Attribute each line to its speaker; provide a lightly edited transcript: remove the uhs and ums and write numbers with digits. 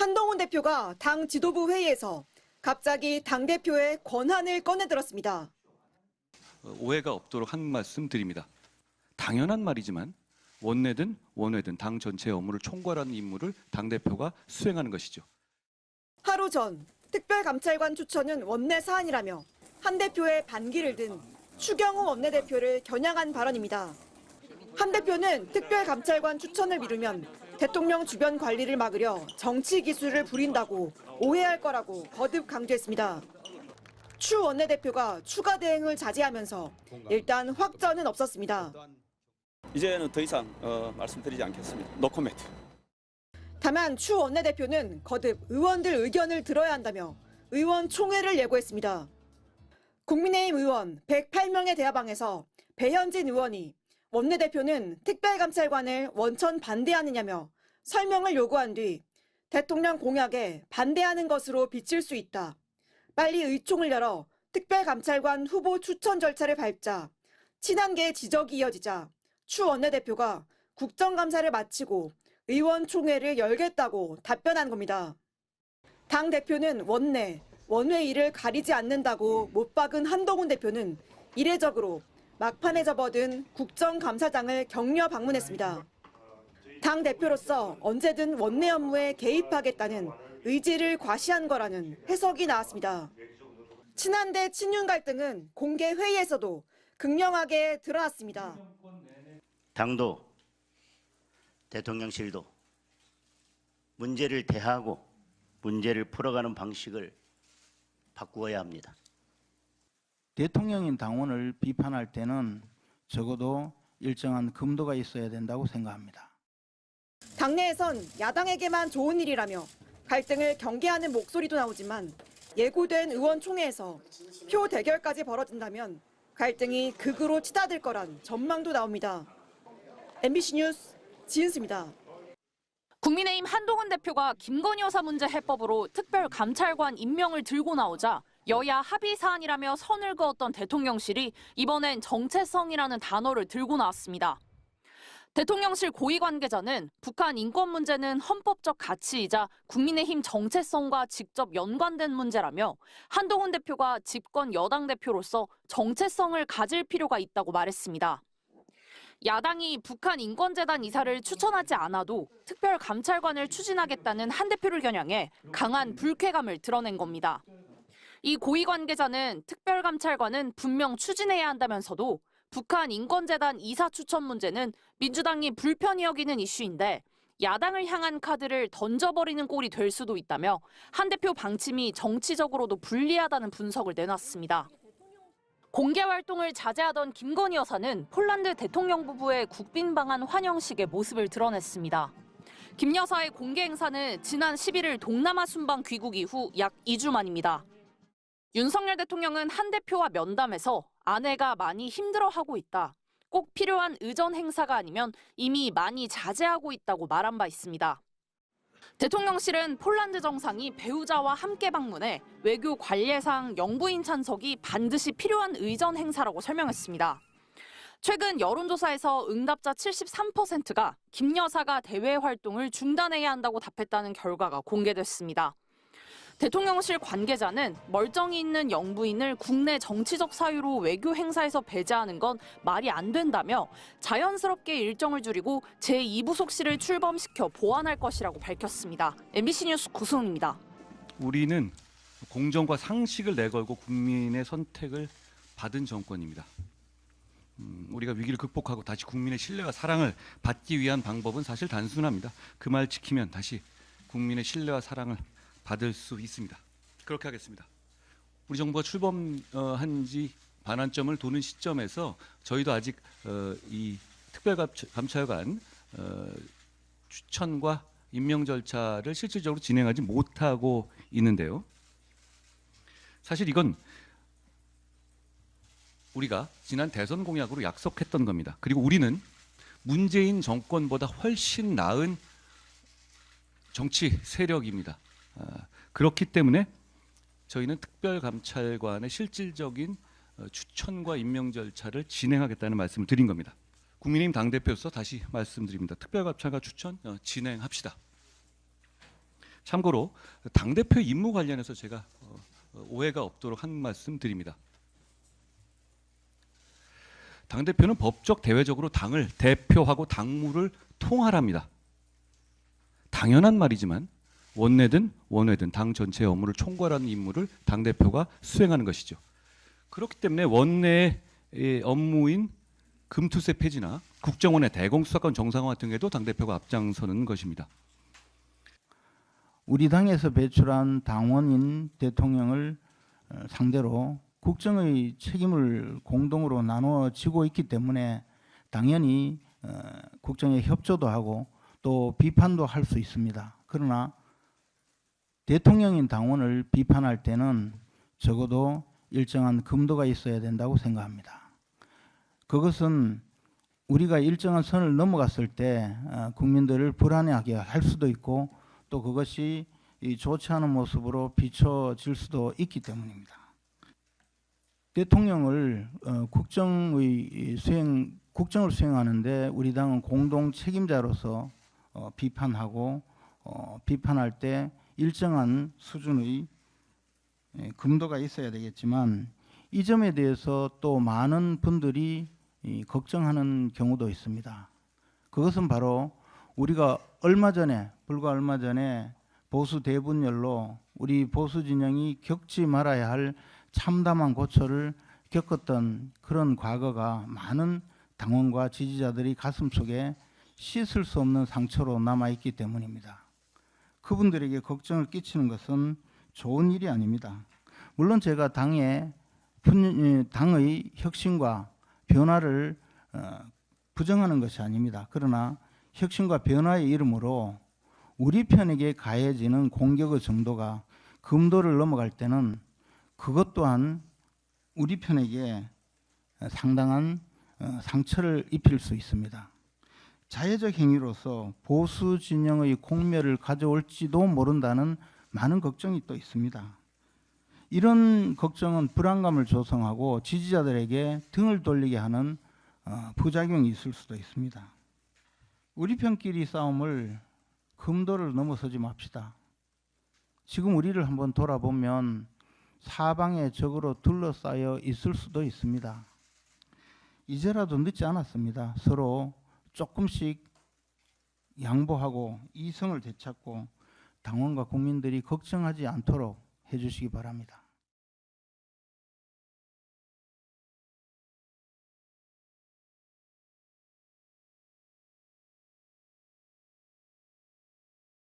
Speaker 1: 한동훈 대표가 당 지도부 회의에서 갑자기 당대표의 권한을 꺼내들었습니다.
Speaker 2: 오해가 없도록 한 말씀 드립니다. 당연한 말이지만 원내든 원외든 당 전체의 업무를 총괄하는 임무를 당대표가 수행하는 것이죠.
Speaker 1: 하루 전 특별감찰관 추천은 원내 사안이라며 한 대표의 반기를 든 추경호 원내대표를 겨냥한 발언입니다. 한 대표는 특별감찰관 추천을 미루면 대통령 주변 관리를 막으려 정치 기술을 부린다고 오해할 거라고 거듭 강조했습니다. 추 원내대표가 추가 대응을 자제하면서 일단 확전은 없었습니다.
Speaker 3: 이제는 더 이상 말씀드리지 않겠습니다. 노코멘트.
Speaker 1: 다만 추 원내대표는 거듭 의원들 의견을 들어야 한다며 의원총회를 예고했습니다. 국민의힘 의원 108명의 대화방에서 배현진 의원이 원내대표는 특별감찰관을 원천 반대하느냐며 설명을 요구한 뒤 대통령 공약에 반대하는 것으로 비칠 수 있다. 빨리 의총을 열어 특별감찰관 후보 추천 절차를 밟자 친한계의 지적이 이어지자 추 원내대표가 국정감사를 마치고 의원총회를 열겠다고 답변한 겁니다. 당 대표는 원내, 원외 일을 가리지 않는다고 못 박은 한동훈 대표는 이례적으로 막판에 접어든 국정감사장을 격려 방문했습니다. 당 대표로서 언제든 원내 업무에 개입하겠다는 의지를 과시한 거라는 해석이 나왔습니다. 친한대 친윤 갈등은 공개 회의에서도 극명하게 드러났습니다.
Speaker 4: 당도, 대통령실도 문제를 대하고 문제를 풀어가는 방식을 바꾸어야 합니다.
Speaker 5: 대통령인 당원을 비판할 때는 적어도 일정한 금도가 있어야 된다고 생각합니다.
Speaker 1: 당내에선 야당에게만 좋은 일이라며 갈등을 경계하는 목소리도 나오지만 예고된 의원총회에서 표 대결까지 벌어진다면 갈등이 극으로 치닫을 거란 전망도 나옵니다. MBC 뉴스 지은수입니다.
Speaker 6: 국민의힘 한동훈 대표가 김건희 여사 문제 해법으로 특별감찰관 임명을 들고 나오자 여야 합의 사안이라며 선을 그었던 대통령실이 이번엔 정체성이라는 단어를 들고 나왔습니다. 대통령실 고위 관계자는 북한 인권 문제는 헌법적 가치이자 국민의힘 정체성과 직접 연관된 문제라며 한동훈 대표가 집권 여당 대표로서 정체성을 가질 필요가 있다고 말했습니다. 야당이 북한 인권재단 이사를 추천하지 않아도 특별감찰관을 추진하겠다는 한 대표를 겨냥해 강한 불쾌감을 드러낸 겁니다. 이 고위 관계자는 특별감찰관은 분명 추진해야 한다면서도 북한 인권재단 이사 추천 문제는 민주당이 불편히 여기는 이슈인데 야당을 향한 카드를 던져버리는 꼴이 될 수도 있다며 한 대표 방침이 정치적으로도 불리하다는 분석을 내놨습니다. 공개 활동을 자제하던 김건희 여사는 폴란드 대통령 부부의 국빈 방한 환영식에 모습을 드러냈습니다. 김 여사의 공개 행사는 지난 11일 동남아 순방 귀국 이후 약 2주 만입니다. 윤석열 대통령은 한 대표와 면담에서 아내가 많이 힘들어하고 있다. 꼭 필요한 의전 행사가 아니면 이미 많이 자제하고 있다고 말한 바 있습니다. 대통령실은 폴란드 정상이 배우자와 함께 방문해 외교 관례상 영부인 참석이 반드시 필요한 의전 행사라고 설명했습니다. 최근 여론조사에서 응답자 73%가 김 여사가 대외 활동을 중단해야 한다고 답했다는 결과가 공개됐습니다. 대통령실 관계자는 멀쩡히 있는 영부인을 국내 정치적 사유로 외교 행사에서 배제하는 건 말이 안 된다며 자연스럽게 일정을 줄이고 제2부속실을 출범시켜 보완할 것이라고 밝혔습니다. MBC 뉴스 구승훈입니다.
Speaker 2: 우리는 공정과 상식을 내걸고 국민의 선택을 받은 정권입니다. 우리가 위기를 극복하고 다시 국민의 신뢰와 사랑을 받기 위한 방법은 사실 단순합니다. 그 말 지키면 다시 국민의 신뢰와 사랑을 받을 수 있습니다. 그렇게 하겠습니다. 우리 정부가 출범한 지 반환점을 도는 시점에서 저희도 아직 이 특별감찰관 추천과 임명 절차를 실질적으로 진행하지 못하고 있는데요. 사실 이건 우리가 지난 대선 공약으로 약속했던 겁니다. 그리고 우리는 문재인 정권보다 훨씬 나은 정치 세력입니다. 그렇기 때문에 저희는 특별감찰관의 실질적인 추천과 임명 절차를 진행하겠다는 말씀을 드린 겁니다. 국민의힘 당대표로서 다시 말씀드립니다. 특별감찰관 추천 진행합시다. 참고로 당대표 임무 관련해서 제가 오해가 없도록 한 말씀 드립니다. 당대표는 법적 대외적으로 당을 대표하고 당무를 통할합니다. 당연한 말이지만 원내든 원외든 당 전체의 업무를 총괄하는 임무를 당대표가 수행하는 것이죠. 그렇기 때문에 원내의 업무인 금투세 폐지나 국정원의 대공수사권 정상화 등에도 당대표가 앞장서는 것입니다.
Speaker 5: 우리 당에서 배출한 당원인 대통령을 상대로 국정의 책임을 공동으로 나누어 지고 있기 때문에 당연히 국정에 협조도 하고 또 비판도 할 수 있습니다. 그러나 대통령인 당원을 비판할 때는 적어도 일정한 금도가 있어야 된다고 생각합니다. 그것은 우리가 일정한 선을 넘어갔을 때 국민들을 불안해하게 할 수도 있고 또 그것이 좋지 않은 모습으로 비춰질 수도 있기 때문입니다. 대통령을 국정을 수행하는데 우리 당은 공동 책임자로서 비판하고 비판할 때 일정한 수준의 금도가 있어야 되겠지만 이 점에 대해서 또 많은 분들이 걱정하는 경우도 있습니다. 그것은 바로 우리가 불과 얼마 전에 보수 대분열로 우리 보수 진영이 겪지 말아야 할 참담한 고초를 겪었던 그런 과거가 많은 당원과 지지자들이 가슴속에 씻을 수 없는 상처로 남아있기 때문입니다. 그분들에게 걱정을 끼치는 것은 좋은 일이 아닙니다. 물론 제가 당의 혁신과 변화를 부정하는 것이 아닙니다. 그러나 혁신과 변화의 이름으로 우리 편에게 가해지는 공격의 정도가 금도를 넘어갈 때는 그것 또한 우리 편에게 상당한 상처를 입힐 수 있습니다. 자해적 행위로서 보수 진영의 공멸을 가져올지도 모른다는 많은 걱정이 또 있습니다. 이런 걱정은 불안감을 조성하고 지지자들에게 등을 돌리게 하는 부작용이 있을 수도 있습니다. 우리 편끼리 싸움을 금도를 넘어서지 맙시다. 지금 우리를 한번 돌아보면 사방에 적으로 둘러싸여 있을 수도 있습니다. 이제라도 늦지 않았습니다. 서로 조금씩 양보하고 이성을 되찾고 당원과 국민들이 걱정하지 않도록 해주시기 바랍니다.